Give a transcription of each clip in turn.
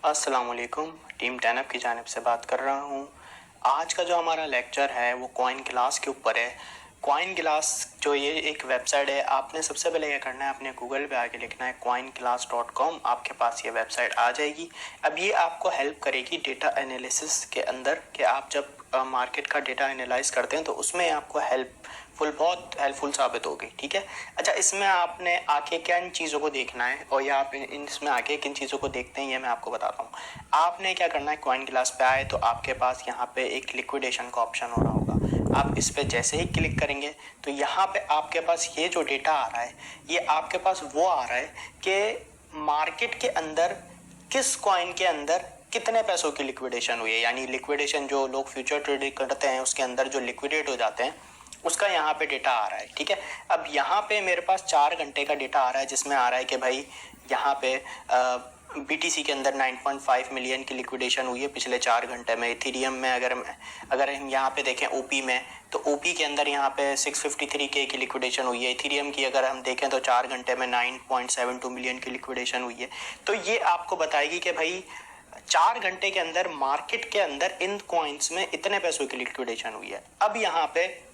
अस्सलामुअलैकुम, टीम 10 की जानिब से बात कर रहा हूँ। आज का जो हमारा लेक्चर है वो कॉइन ग्लास के ऊपर है। कॉइन ग्लास जो ये एक वेबसाइट है, आपने सबसे पहले क्या करना है, अपने गूगल पे आके लिखना है coinglass.com। आपके पास ये वेबसाइट आ जाएगी। अब ये आपको हेल्प करेगी डेटा एनालिसिस के अंदर कि आप जब मार्केट का डेटा एनालाइज करते हैं तो उसमें आपको बहुत हेल्पफुल साबित होगी। ठीक है। अच्छा, इसमें आपने आके किन चीज़ों को देखना है और या आप इसमें आके किन चीज़ों को देखते हैं ये मैं आपको बताता हूँ। आपने क्या करना है, कॉइन ग्लास पे आए तो आपके पास यहाँ पे एक लिक्विडेशन का ऑप्शन हो रहा होगा। आप इस पे जैसे ही क्लिक करेंगे तो यहाँ पे आपके पास ये जो डेटा आ रहा है, ये आपके पास वो आ रहा है कि मार्केट के अंदर किस कॉइन के अंदर कितने पैसों की लिक्विडेशन हुई है। यानी लिक्विडेशन जो लोग फ्यूचर ट्रेडिंग करते हैं उसके अंदर जो लिक्विडेट हो जाते हैं उसका यहाँ पे डेटा आ रहा है। ठीक है। अब यहाँ पे मेरे पास 4 घंटे का डेटा आ रहा है जिसमें आ रहा है कि भाई यहाँ पे BTC के अंदर 9.5 मिलियन की लिक्विडेशन हुई है पिछले 4 घंटे में। इथेरियम में अगर हम यहाँ पे देखें OP में, तो OP के अंदर यहाँ पे 653K की लिक्विडेशन हुई है। इथेरियम की अगर हम देखें तो 4 घंटे में 9.72 मिलियन की लिक्विडेशन हुई है। तो ये आपको बताएगी कि भाई 4 घंटे के अंदर मार्केट के अंदर इन कॉइन्स में इतने पैसों की लिक्विडेशन हुई है। अब यहाँ पे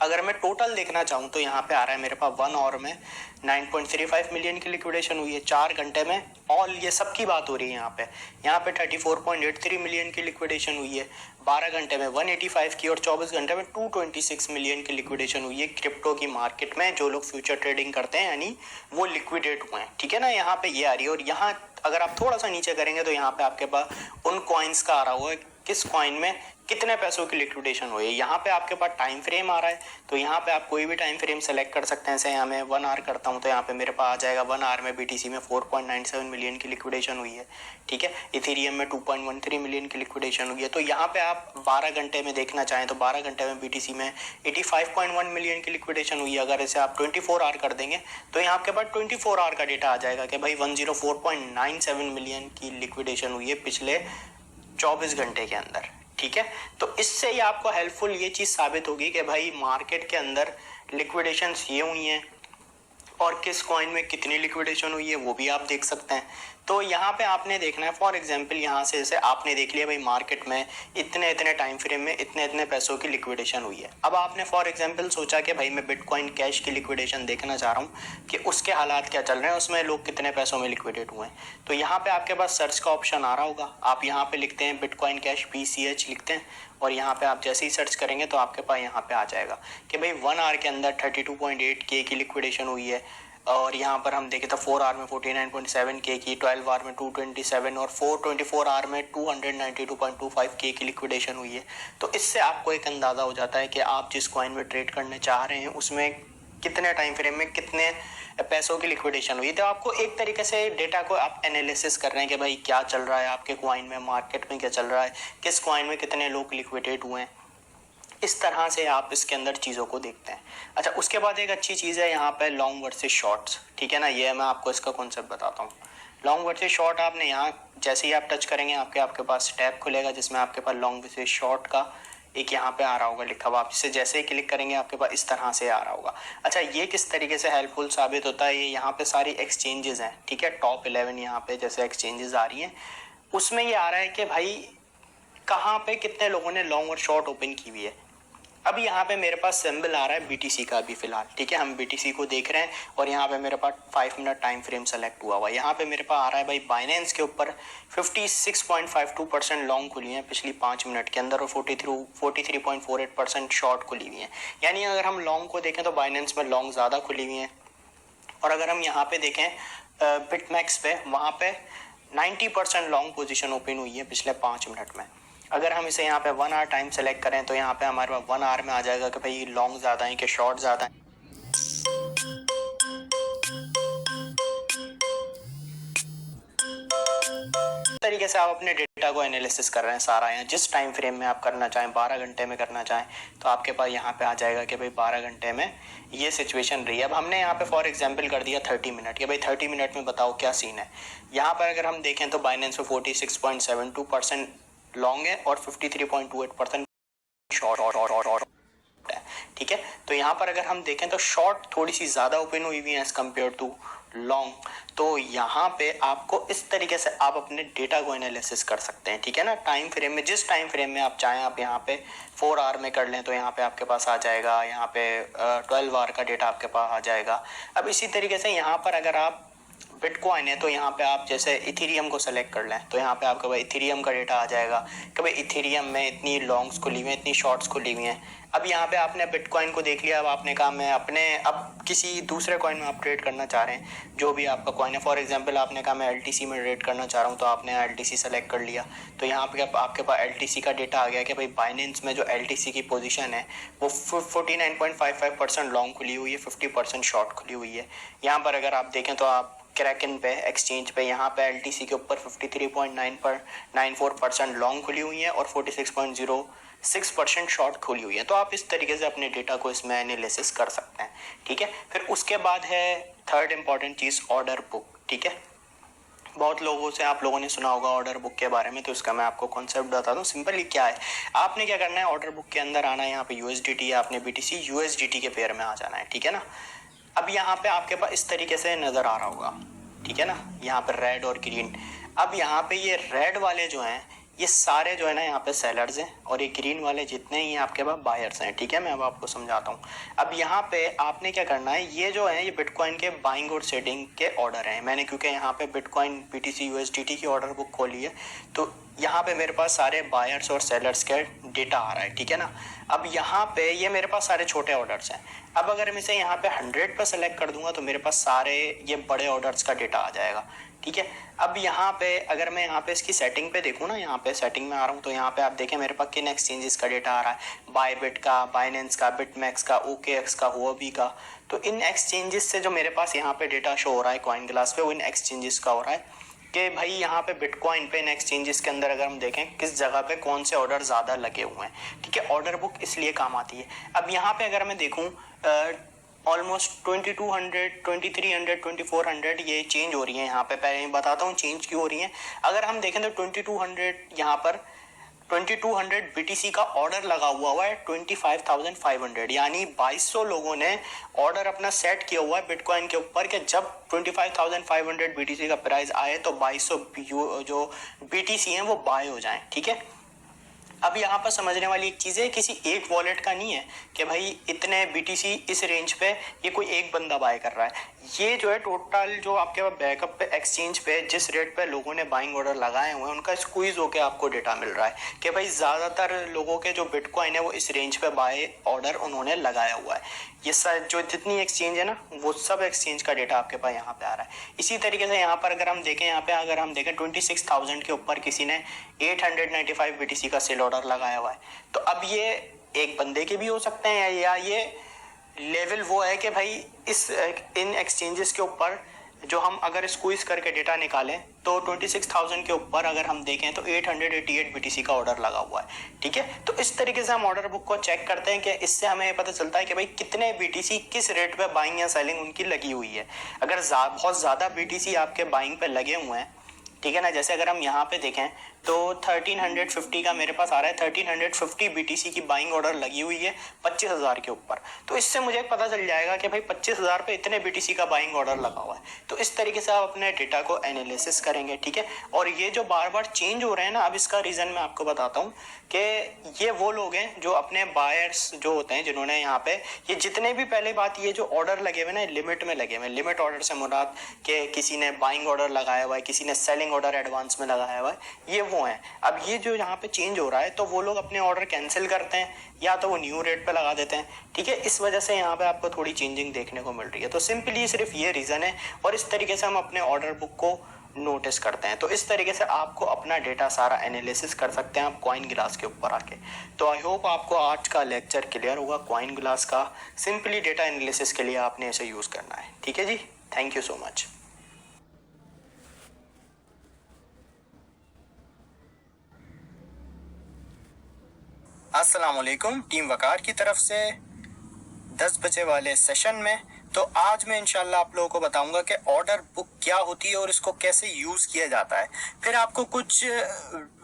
अगर मैं टोटल देखना चाहूँ तो यहाँ पे आ रहा है मेरे पास 1 आवर में 9.35 मिलियन की लिक्विडेशन हुई है 4 घंटे में। ऑल ये सब की बात हो रही है यहाँ पे 34.83 मिलियन की लिक्विडेशन हुई है 12 घंटे में 185 की, और 24 घंटे में 226 मिलियन की लिक्विडेशन हुई है क्रिप्टो की मार्केट में। जो लोग फ्यूचर ट्रेडिंग करते हैं यानी वो लिक्विडेट हुए हैं। ठीक है ना, यहाँ पे ये आ रही है। और यहाँ अगर आप थोड़ा सा नीचे करेंगे तो यहाँ पे आपके पास उन कॉइन्स का आ रहा हुआ है किस कॉइन में कितने पैसों की लिक्विडेशन हुई है। यहाँ पे आपके पास टाइम फ्रेम आ रहा है, तो यहाँ पे आप कोई भी टाइम फ्रेम सेलेक्ट कर सकते हैं। जैसे यहाँ मैं 1 आवर करता हूँ तो यहाँ पे मेरे पास आ जाएगा 1 आवर में BTC में 4.97 मिलियन की लिक्विडेशन हुई है। ठीक है। इथेरियम में 2.13 मिलियन की लिक्विडेशन हुई है। तो यहाँ पे आप 12 घंटे में देखना चाहें तो 12 घंटे में BTC में 85.1 मिलियन की लिक्विडेशन हुई है। अगर इसे आप 24 आवर कर देंगे तो यहाँ आपके पास 24 आवर का डेटा आ जाएगा कि भाई 104.97 मिलियन की लिक्विडेशन हुई है पिछले 24 घंटे के अंदर। ठीक है। तो इससे ही आपको हेल्पफुल ये चीज साबित होगी कि भाई मार्केट के अंदर लिक्विडेशंस ये हुई हैं और किस कॉइन में कितनी लिक्विडेशन हुई है वो भी आप देख सकते हैं। तो यहाँ पे आपने देखना है, फॉर एग्जांपल यहाँ से जैसे आपने देख लिया भाई मार्केट में इतने इतने टाइम फ्रेम में इतने इतने पैसों की लिक्विडेशन हुई है। अब आपने फॉर एग्जांपल सोचा कि भाई मैं बिटकॉइन कैश की लिक्विडेशन देखना चाह रहा हूँ कि उसके हालात क्या चल रहे हैं, उसमें लोग कितने पैसों में लिक्विडेट हुए हैं। तो यहाँ पे आपके पास सर्च का ऑप्शन आ रहा होगा, आप यहाँ पे लिखते हैं बिटकॉइन कैश BCH लिखते हैं और यहाँ पे आप जैसे ही सर्च करेंगे तो आपके पास यहाँ पे आ जाएगा कि भाई 1 आवर के अंदर 32.8K की लिक्विडेशन हुई है। और यहाँ पर हम देखें तो 4 आवर में 49.7K की, 12 आवर में 227 और 24 आवर में 292.25K की लिक्विडेशन हुई है। तो इससे आपको एक अंदाज़ा हो जाता है कि आप जिस कॉइन में ट्रेड करने चाह रहे हैं उसमें कितने टाइम फ्रेम में कितने पैसों की लिक्विडेशन हुई। तो आपको एक तरीके से डेटा को आप एनालिसिस कर रहे हैं कि भाई क्या चल रहा है आपके कॉइन में, मार्केट में क्या चल रहा है, किस कॉइन में कितने लोग लिक्विडेट हुए हैं। इस तरह से आप इसके अंदर चीज़ों को देखते हैं। अच्छा, उसके बाद एक अच्छी चीज़ है यहाँ पे लॉन्ग वर्सेस शॉर्ट्स। ठीक है ना, ये मैं आपको इसका कॉन्सेप्ट बताता हूँ। लॉन्ग वर्सेस शॉर्ट आपने यहाँ जैसे ही आप टच करेंगे आपके पास टैब खुलेगा जिसमें आपके पास लॉन्ग वर्सेस शॉर्ट का एक यहाँ पे आ रहा होगा लिखा हुआ। आप इसे जैसे ही क्लिक करेंगे आपके पास इस तरह से आ रहा होगा। अच्छा, ये किस तरीके से हेल्पफुल साबित होता है, ये यहाँ पे सारी एक्सचेंजेस हैं। ठीक है, टॉप 11 यहाँ पे जैसे एक्सचेंजेस आ रही हैं उसमें ये आ रहा है कि भाई कहाँ पे कितने लोगों ने लॉन्ग और शॉर्ट ओपन की हुई है। अब यहाँ पे मेरे पास सिंबल आ रहा है BTC का अभी फिलहाल। ठीक है, हम BTC को देख रहे हैं और यहाँ पे मेरे पास 5 मिनट टाइम फ्रेम सेलेक्ट हुआ हुआ है। यहाँ पे मेरे पास आ रहा है भाई बाइनेंस के ऊपर 56.52% लॉन्ग खुली है पिछली 5 मिनट के अंदर और 43.48% शॉर्ट खुली हुई है। यानी अगर हम लॉन्ग को देखें तो बाइनेंस में लॉन्ग ज़्यादा खुली हुई है। और अगर हम यहाँ पे देखें बिटमैक्स पे, वहाँ पे 90% लॉन्ग पोजीशन ओपन हुई है पिछले 5 मिनट में। अगर हम इसे यहाँ पे 1 आवर टाइम सेलेक्ट करें तो यहाँ पे हमारे पास 1 आवर में आ जाएगा कि भाई लॉन्ग ज़्यादा है कि शॉर्ट ज़्यादा है। तरीके से आप अपने डेटा को एनालिसिस कर रहे हैं सारा, यहाँ जिस टाइम फ्रेम में आप करना चाहें, 12 घंटे में करना चाहें तो आपके पास यहाँ पे आ जाएगा कि भाई 12 घंटे में ये सिचुएशन रही है। अब हमने यहाँ पे फॉर एग्जांपल कर दिया 30 मिनट कि भाई 30 मिनट में बताओ क्या सीन है। यहाँ पर अगर हम देखें तो बाइनेंस में 46.72% लॉन्ग है और 53.28% शॉर्ट है। ठीक है, तो यहाँ पर अगर हम देखें तो शॉर्ट थोड़ी सी ज़्यादा ओपन हुई हुई है एज कम्पेयर टू लॉन्ग। तो यहाँ पे आपको इस तरीके से आप अपने डेटा को एनालिसिस कर सकते हैं, ठीक है ना। टाइम फ्रेम में, जिस टाइम फ्रेम में आप चाहें, आप यहाँ पे 4 आवर में कर लें तो यहाँ पे आपके पास आ जाएगा, यहाँ पे 12 आवर का डेटा आपके पास आ जाएगा। अब इसी तरीके से यहाँ पर अगर आप बिटकॉइन है तो यहाँ पे आप जैसे इथेरियम को सेलेक्ट कर लें तो यहाँ पे आपके पास इथेरियम का डेटा आ जाएगा कि भाई इथेरियम में इतनी लॉन्ग्स खुली हुई हैं, इतनी शॉर्ट्स खुली हुई हैं। अब यहाँ पे आपने बिटकॉइन को देख लिया, अब आपने कहा मैं अपने अब किसी दूसरे कॉइन में आप ट्रेड करना चाह रहे हैं, जो भी आपका कॉइन है। फॉर एग्जांपल आपने कहा मैं एलटीसी में ट्रेड करना चाह रहा हूँ, तो आपने एलटीसी सेलेक्ट कर लिया। तो यहाँ पे आपके पास एलटीसी का डेटा आ गया कि भाई बाइनेंस में जो एलटीसी की पोजीशन है वो 49.55% लॉन्ग खुली हुई है, 50% शॉर्ट खुली हुई है। यहाँ पर अगर आप देखें तो आप क्रैकन पे, एक्सचेंज पे, यहाँ पे एलटीसी के ऊपर 53.94% लॉन्ग खुली हुई है और 46.06% शॉर्ट खुली हुई है। तो आप इस तरीके से अपने डेटा को इसमें एनालिसिस कर सकते हैं, ठीक है। फिर उसके बाद है थर्ड इंपॉर्टेंट चीज़, ऑर्डर बुक, ठीक है। बहुत लोगों से आप लोगों ने सुना होगा ऑर्डर बुक के बारे में, तो इसका मैं आपको कॉन्सेप्ट बताता हूँ। सिंपली क्या है, आपने क्या करना है, ऑर्डर बुक के अंदर आना है, यहाँ पे यूएसडीटी या आपने बीटीसी यूएसडीटी के पेयर में आ जाना है, ठीक है ना। अब यहाँ पे आपके पास इस तरीके से नज़र आ रहा होगा, ठीक है ना, यहाँ पर रेड और ग्रीन। अब यहाँ पे ये रेड वाले जो हैं ये सारे जो है ना यहाँ पे सेलर्स हैं और ये ग्रीन वाले जितने ही आपके पास बायर्स हैं, ठीक है। मैं अब आपको समझाता हूँ। अब यहाँ पे आपने क्या करना है, ये जो है ये बिटकॉइन के बाइंग और सेलिंग के ऑर्डर हैं। मैंने क्योंकि यहाँ पे बिटकॉइन बीटीसी यूएसडीटी की ऑर्डर बुक खोली है तो यहाँ पे मेरे पास सारे बायर्स और सेलर्स के डेटा आ रहा है, ठीक है ना। अब यहाँ पे ये मेरे पास सारे छोटे ऑर्डर्स हैं। अब अगर मैं इसे यहाँ पे 100 पर सेलेक्ट कर दूंगा तो मेरे पास सारे ये बड़े ऑर्डर्स का डेटा आ जाएगा, ठीक है। अब यहाँ पे अगर मैं यहाँ पे इसकी सेटिंग पे देखूँ ना, यहाँ पे सेटिंग में आ रहा हूँ तो यहाँ पे आप देखें मेरे पास किन एक्सचेंजेस का डेटा आ रहा है, बायबिट का, बाइनेंस का, बिटमैक्स का, ओकेएक्स का, हुओबी का। तो इन एक्सचेंजेस से जो मेरे पास यहाँ पे डेटा शो हो रहा है कॉइन ग्लास पे, वो इन एक्सचेंजेस का हो रहा है कि भाई यहाँ पे बिटकॉइन पे इन एक्सचेंजेस के अंदर अगर हम देखें किस जगह पे कौन से ऑर्डर ज़्यादा लगे हुए हैं, ठीक है। ऑर्डर बुक इसलिए काम आती है। अब यहाँ पे अगर मैं देखूँ ऑलमोस्ट 2200, 2300, 2400 ये चेंज हो रही है यहाँ पे। पहले बताता हूँ चेंज क्यों हो रही है। अगर हम देखें तो 2200 यहाँ पर 2200 बीटीसी का ऑर्डर लगा हुआ है 25,500, यानी 2200 लोगों ने ऑर्डर अपना सेट किया हुआ है बिटकॉइन के ऊपर कि जब 25,500 बीटीसी का प्राइस आए तो 2200 जो बीटीसी हैं वो बाय हो जाएं, ठीक है। अब यहाँ पर समझने वाली एक चीज़ है, किसी एक वॉलेट का नहीं है कि भाई इतने बीटीसी इस रेंज पे ये कोई एक बंदा बाय कर रहा है। ये जो है टोटल जो आपके पास बैकअप पे एक्सचेंज पे जिस रेट पे लोगों ने बाइंग ऑर्डर लगाए हुए हैं उनका स्क्वीज होके आपको डेटा मिल रहा है कि भाई ज़्यादातर लोगों के जो बिटकॉइन है वो इस रेंज पे बाय ऑर्डर उन्होंने लगाया हुआ है। ये सब जो जितनी एक्सचेंज है ना वो सब एक्सचेंज का डेटा आपके पास यहाँ पे आ रहा है। इसी तरीके से यहाँ पर अगर हम देखें, यहाँ पे अगर हम देखें 26,000 के ऊपर किसी ने 895 बीटीसी का सेल ऑर्डर लगाया हुआ है। तो अब ये एक बंदे के भी हो सकते हैं या ये लेवल वो है कि भाई इस इन एक्सचेंजेस के ऊपर जो हम अगर स्क्वीज करके डेटा निकालें तो 26,000 के ऊपर अगर हम देखें तो 888 बीटीसी का ऑर्डर लगा हुआ है, ठीक है। तो इस तरीके से हम ऑर्डर बुक को चेक करते हैं कि इससे हमें पता चलता है कि भाई कितने बीटीसी किस रेट पे बाइंग या सेलिंग उनकी लगी हुई है। अगर बहुत ज़्यादा बीटीसी आपके बाइंग पे लगे हुए हैं, ठीक है ना, जैसे अगर हम यहाँ पे देखें तो 1350 का मेरे पास आ रहा है, 1350 बीटीसी की बाइंग ऑर्डर लगी हुई है 25,000 के ऊपर। तो इससे मुझे पता चल जाएगा कि भाई 25,000 पे इतने बीटीसी का बाइंग ऑर्डर लगा हुआ है। तो इस तरीके से आप अपने डेटा को एनालिसिस करेंगे, ठीक है। और ये जो बार बार चेंज हो रहे हैं ना, अब इसका रीज़न मैं आपको बताता हूँ कि ये वो लोग हैं जो अपने बायर्स जो होते हैं जिन्होंने यहाँ पे ये जितने भी, पहले बात ये जो ऑर्डर लगे हुए ना लिमिट में लगे हुए, लिमिट ऑर्डर से मुराद कि किसी ने बाइंग ऑर्डर लगाया हुआ है, किसी ने सेलिंग ऑर्डर एडवांस में लगाया हुआ है, ये वो हैं। अब ये जो यहाँ पे चेंज हो रहा है तो वो लोग अपने ऑर्डर कैंसिल करते हैं या तो वो न्यू रेट पे लगा देते हैं, ठीक है। इस वजह से यहाँ पे आपको थोड़ी चेंजिंग देखने को मिल रही है। तो सिंपली सिर्फ ये रीज़न है और इस तरीके से हम अपने ऑर्डर बुक को नोटिस करते हैं। तो इस तरीके से आपको अपना डेटा सारा एनालिसिस कर सकते हैं आप कॉइन ग्लास के ऊपर आके। तो आई होप आपको आज का लेक्चर क्लियर होगा कॉइन ग्लास का। सिंपली डेटा एनालिसिस के लिए आपने इसे यूज़ करना है, ठीक है जी। Thank you so much. अस्सलाम वालेकुम, टीम वकार की तरफ से 10 बजे वाले सेशन में। तो आज मैं इंशाल्लाह आप लोगों को बताऊंगा कि ऑर्डर बुक क्या होती है और इसको कैसे यूज़ किया जाता है। फिर आपको कुछ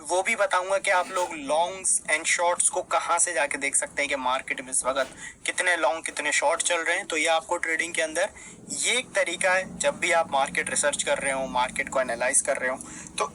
वो भी बताऊंगा कि आप लोग लॉन्ग्स एंड शॉर्ट्स को कहाँ से जाके देख सकते हैं कि मार्केट में इस वक्त कितने लॉन्ग कितने शॉर्ट चल रहे हैं। तो ये आपको ट्रेडिंग के अंदर ये एक तरीका है, जब भी आप मार्केट रिसर्च कर रहे हो, मार्केट को एनालाइज कर रहे हो, तो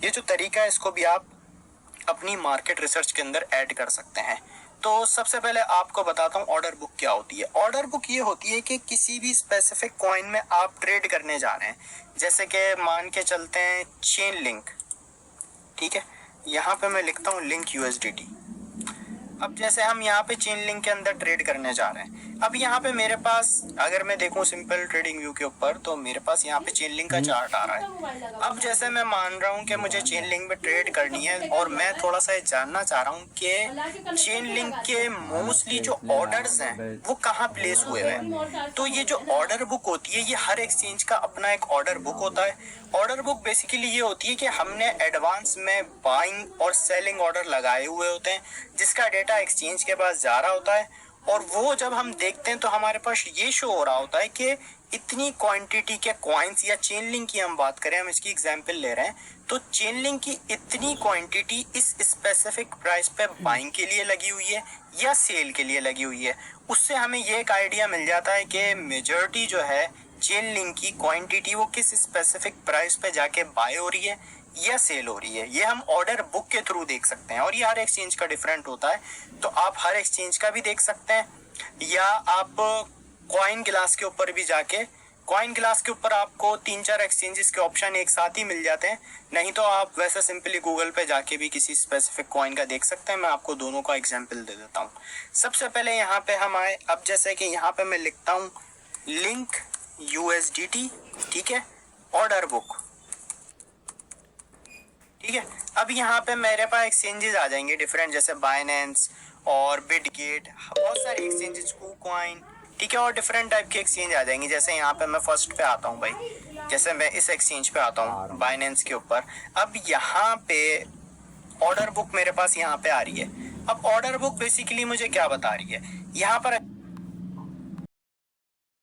ये जो तरीका है इसको भी आप अपनी मार्केट रिसर्च के अंदर ऐड कर सकते हैं। तो सबसे पहले आपको बताता हूँ ऑर्डर बुक क्या होती है। ऑर्डर बुक ये होती है कि किसी भी स्पेसिफिक कॉइन में आप ट्रेड करने जा रहे हैं, जैसे कि मान के चलते हैं चेन लिंक, ठीक है, यहाँ पे मैं लिखता हूँ लिंक यूएसडीटी। अब जैसे हम यहाँ पे चेन लिंक के अंदर ट्रेड करने जा रहे हैं, अब यहाँ पे मेरे पास अगर मैं देखूँ सिंपल ट्रेडिंग व्यू के ऊपर, तो मेरे पास यहाँ पे चेन लिंक का चार्ट आ रहा है। अब जैसे मैं मान रहा हूँ कि मुझे चेन लिंक में ट्रेड करनी है और मैं थोड़ा सा जानना चाह रहा हूँ कि चेन लिंक के मोस्टली जो ऑर्डर्स हैं वो कहाँ प्लेस हुए हैं। तो ये जो ऑर्डर बुक होती है, ये हर एक्सचेंज का अपना एक ऑर्डर बुक होता है। ऑर्डर बुक बेसिकली ये होती है कि हमने एडवांस में बाइंग और सेलिंग ऑर्डर लगाए हुए होते हैं, जिसका डेटा एक्सचेंज के पास जा रहा होता है, और वो जब हम देखते हैं तो हमारे पास ये शो हो रहा होता है कि इतनी क्वांटिटी के कॉइन्स, या चेन लिंक की हम बात करें, हम इसकी एग्जांपल ले रहे हैं, तो चेन लिंक की इतनी क्वांटिटी इस स्पेसिफिक प्राइस पे बाइंग के लिए लगी हुई है या सेल के लिए लगी हुई है। उससे हमें ये एक आइडिया मिल जाता है कि मेजॉरिटी जो है चेन लिंक की क्वांटिटी वो किस स्पेसिफिक प्राइस पे जाके बाय हो रही है या सेल हो रही है। ये हम ऑर्डर बुक के थ्रू देख सकते हैं, और ये हर एक्सचेंज का डिफरेंट होता है, तो आप हर एक्सचेंज का भी देख सकते हैं, या आप कॉइन ग्लास के ऊपर भी जाके, कॉइन ग्लास के ऊपर आपको 3-4 एक्सचेंजेस के ऑप्शन एक साथ ही मिल जाते हैं, नहीं तो आप वैसे सिंपली गूगल पे जाके भी किसी स्पेसिफिक कॉइन का देख सकते हैं। मैं आपको दोनों का एग्जांपल दे देता हूँ। सबसे पहले यहाँ पे हम आए, अब जैसे कि यहाँ पे मैं लिखता हूँ लिंक यूएसडीटी, ठीक है, ऑर्डर बुक, ठीक है। अब यहाँ पे मेरे पास एक्सचेंजेस आ जाएंगे डिफरेंट, जैसे बाइनेंस और बिटगेट, बहुत सारे एक्सचेंजेस, कूकॉइन, ठीक है, और डिफरेंट टाइप के एक्सचेंज आ जाएंगे। जैसे यहाँ पे मैं फर्स्ट पे आता हूँ भाई, जैसे मैं इस एक्सचेंज पे आता हूँ बाइनेंस के ऊपर। अब यहाँ पे ऑर्डर बुक मेरे पास यहाँ पे आ रही है। अब ऑर्डर बुक बेसिकली मुझे क्या बता रही है, यहाँ पर